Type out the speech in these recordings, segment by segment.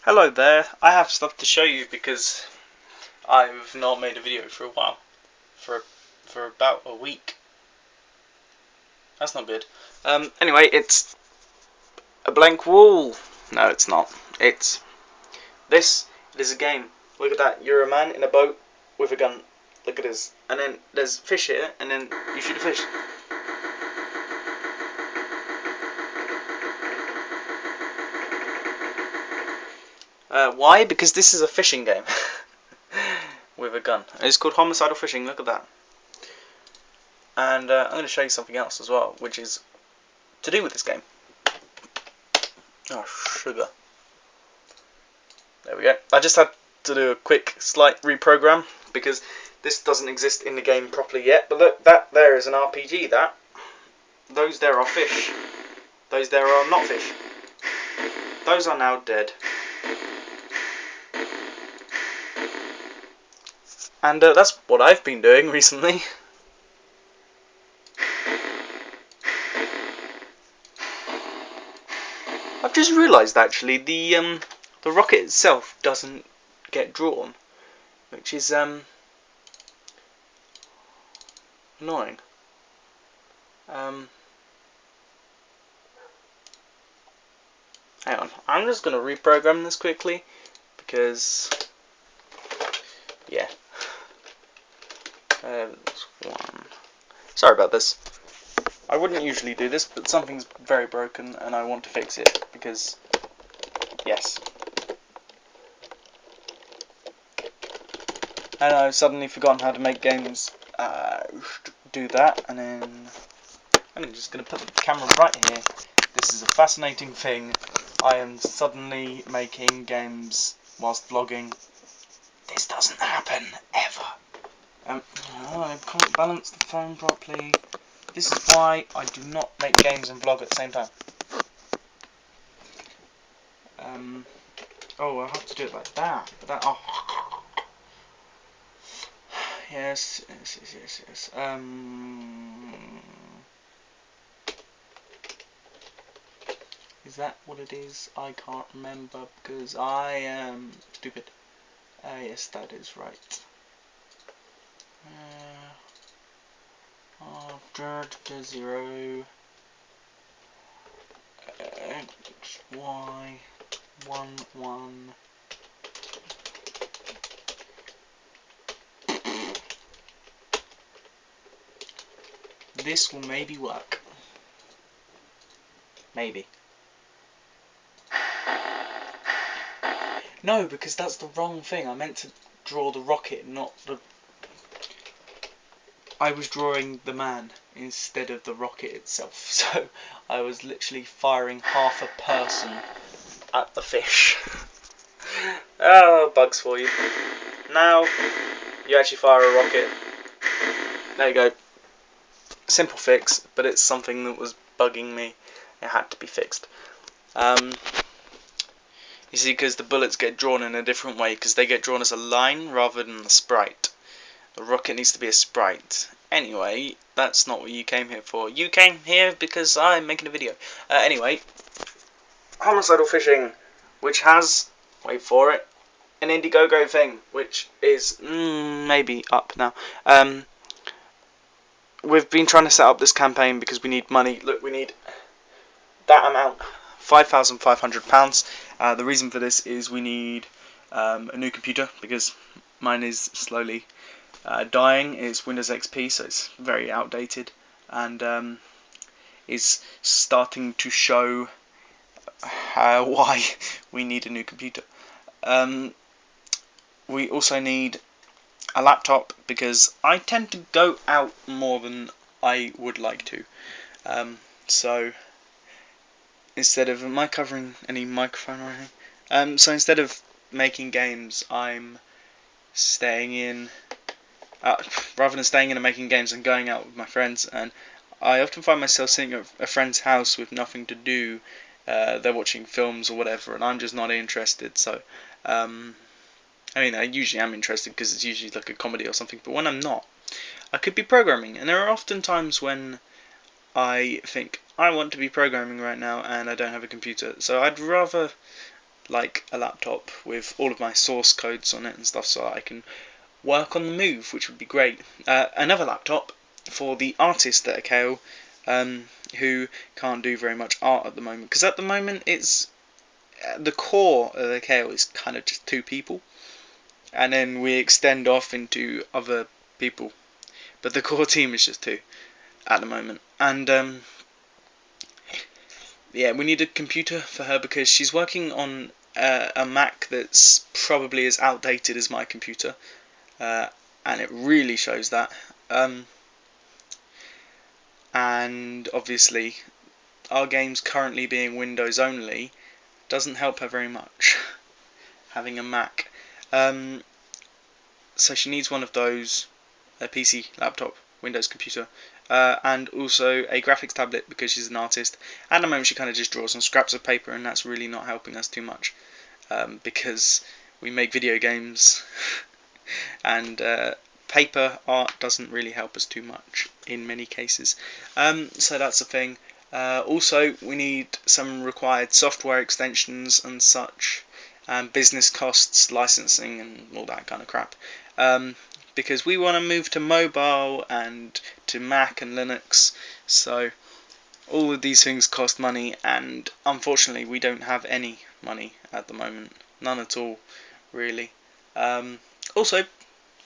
Hello there, I have stuff to show you because I've not made a video for a while. For about a week. That's not good. Anyway, it's a blank wall. No, it's not. It's this. It is a game. Look at that. You're a man in a boat with a gun. Look at this. And then there's fish here, and then you shoot a fish. Why? Because this is a fishing game. With a gun. It's called homicidal fishing. Look at that. And I'm going to show you something else as well, which is to do with this game. Oh, sugar. There we go. I just had to do a quick slight reprogram because this doesn't exist in the game properly yet. But look, that there is an RPG. Those there are fish. Those there are not fish. Those are now dead. And that's what I've been doing recently. I've just realised actually the rocket itself doesn't get drawn, which is annoying. Hang on, I'm just gonna reprogram this quickly because yeah. One. Sorry about this. I wouldn't usually do this, but something's very broken and I want to fix it because yes. And I've suddenly forgotten how to make games do that, and then I'm just going to put the camera right here. This is a fascinating thing. I am suddenly making games whilst vlogging. This doesn't happen ever. I can't balance the phone properly. This is why I do not make games and vlog at the same time. Oh, I have to do it like that. Oh. Yes. Is that what it is? I can't remember because I am stupid. Yes, that is right. After 0 x y 1 1. This will maybe work. Maybe. No, because that's the wrong thing. I meant to draw the rocket, not the... I was drawing the man instead of the rocket itself. So I was literally firing half a person at the fish. Oh, bugs for you. Now you actually fire a rocket. There you go. Simple fix, but it's something that was bugging me. It had to be fixed. You see, because the bullets get drawn in a different way, because they get drawn as a line rather than a sprite. The rocket needs to be a sprite. Anyway, that's not what you came here for. You came here because I'm making a video. Anyway, homicidal fishing, which has, wait for it, an Indiegogo thing, which is maybe up now. We've been trying to set up this campaign because we need money. Look, we need that amount, £5,500. The reason for this is we need a new computer because mine is slowly dying. It's Windows XP, so it's very outdated and is starting to show why we need a new computer. We also need a laptop because I tend to go out more than I would like to. So instead of, am I covering any microphone or anything? So instead of making games, I'm staying in. Rather than staying in and making games, and going out with my friends, and I often find myself sitting at a friend's house with nothing to do. They're watching films or whatever, and I'm just not interested. So, I mean, I usually am interested because it's usually like a comedy or something. But when I'm not, I could be programming, and there are often times when I think I want to be programming right now, and I don't have a computer. So I'd rather like a laptop with all of my source codes on it and stuff, so I can work on the move, which would be great. Another laptop for the artist at Akale, who can't do very much art at the moment, because at the moment it's the core of Akale is kind of just 2 people, and then we extend off into other people, but the core team is just 2 at the moment. And yeah, we need a computer for her because she's working on a Mac that's probably as outdated as my computer, and it really shows that. And obviously, our games currently being Windows only doesn't help her very much, having a Mac. So she needs one of those, a PC, laptop, Windows computer, and also a graphics tablet because she's an artist. At the moment she kind of just draws on scraps of paper, and that's really not helping us too much, because we make video games and paper art doesn't really help us too much in many cases. So that's a thing. Also, we need some required software extensions and such, business costs, licensing, and all that kind of crap. Because we want to move to mobile and to Mac and Linux, so all of these things cost money, and unfortunately we don't have any money at the moment. None at all, really. Also,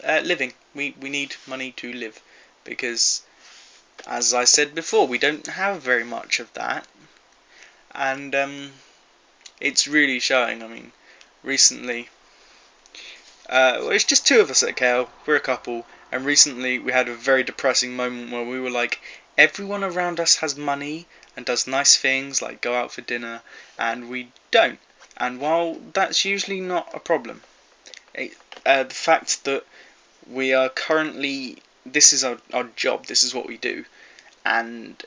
living. We need money to live, because, as I said before, we don't have very much of that, and it's really showing. I mean, recently, well, it's just 2 of us at Kale. We're a couple, and recently we had a very depressing moment where we were like, everyone around us has money and does nice things like go out for dinner, and we don't. And while that's usually not a problem, the fact that we are currently, this is our job, this is what we do, and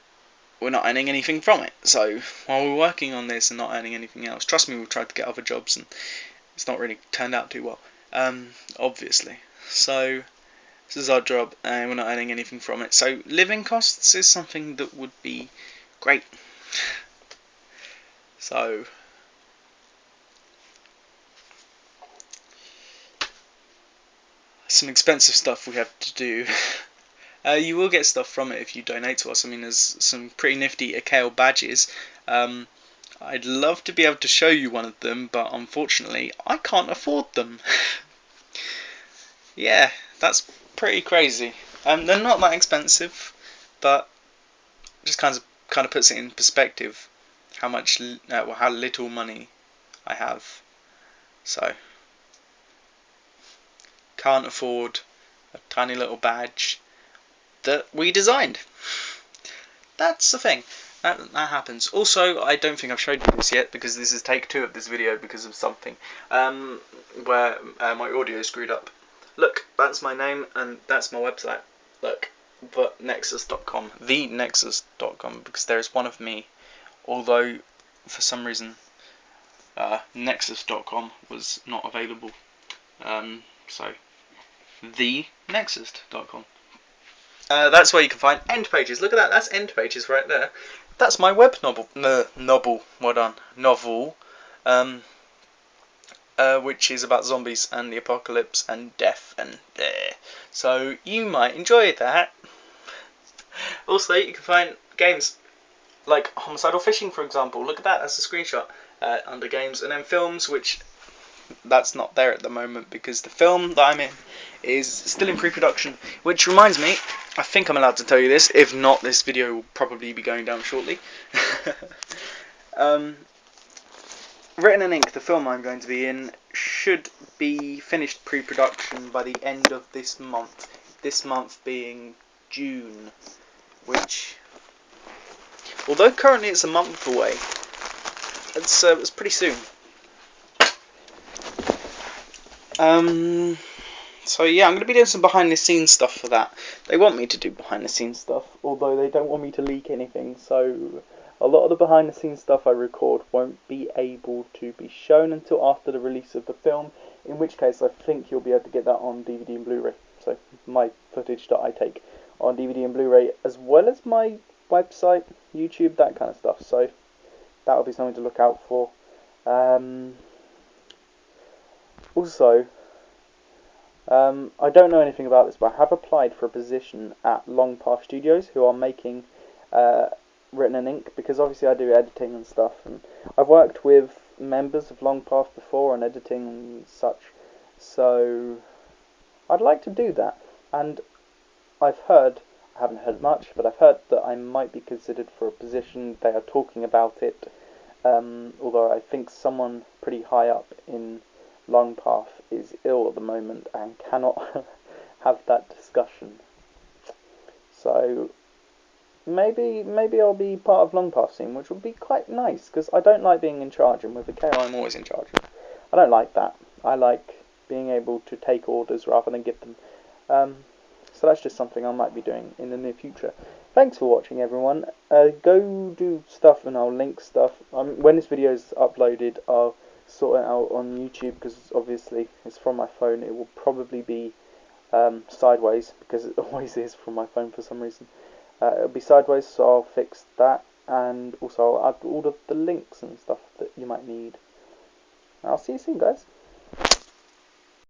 we're not earning anything from it. So while we're working on this and not earning anything else, trust me, we've tried to get other jobs and it's not really turned out too well, obviously. So this is our job and we're not earning anything from it. So living costs is something that would be great. So some expensive stuff we have to do. You will get stuff from it if you donate to us. I mean, there's some pretty nifty Akale badges. I'd love to be able to show you one of them, but unfortunately, I can't afford them. Yeah, that's pretty crazy. They're not that expensive, but just kind of puts it in perspective how much, well, how little money I have. So can't afford a tiny little badge that we designed. That's the thing. That happens. Also, I don't think I've showed you this yet because this is take 2 of this video because of something where my audio screwed up. Look, that's my name and that's my website. Look, but Nexust.com, thenexust.com, because there is one of me. Although for some reason Nexust.com was not available. So thenexust.com. That's where you can find end pages. Look at that. That's end pages right there. That's my web novel. Novel. Which is about zombies and the apocalypse and death and so you might enjoy that. Also, you can find games like Homicidal Fishing, for example. Look at that. That's a screenshot under games, and then films, which that's not there at the moment because the film that I'm in is still in pre-production. Which reminds me, I think I'm allowed to tell you this. If not, this video will probably be going down shortly. Written in Ink, the film I'm going to be in, should be finished pre-production by the end of this month. This month being June, which, although currently it's a month away, it's pretty soon. So yeah, I'm going to be doing some behind the scenes stuff for that. They want me to do behind the scenes stuff, although they don't want me to leak anything, so a lot of the behind the scenes stuff I record won't be able to be shown until after the release of the film, in which case I think you'll be able to get that on DVD and Blu-ray. So my footage that I take on DVD and Blu-ray, as well as my website, YouTube, that kind of stuff. So that'll be something to look out for. Also, I don't know anything about this, but I have applied for a position at Long Path Studios, who are making Written in Ink, because obviously I do editing and stuff, and I've worked with members of Long Path before on editing and such, so I'd like to do that. And I've heard, I haven't heard much, but I've heard that I might be considered for a position. They are talking about it, although I think someone pretty high up in Long Path is ill at the moment and cannot have that discussion. So maybe I'll be part of Long Path soon, which would be quite nice, because I don't like being in charge, and with a KO I'm always in charge. I don't like that. I like being able to take orders rather than give them. So that's just something I might be doing in the near future. Thanks for watching, everyone. Go do stuff and I'll link stuff. When this video is uploaded, I'll sort it out on YouTube, because obviously it's from my phone. It will probably be sideways, because it always is from my phone for some reason. It'll be sideways, so I'll fix that, and also I'll add all of the links and stuff that you might need. I'll see you soon, guys.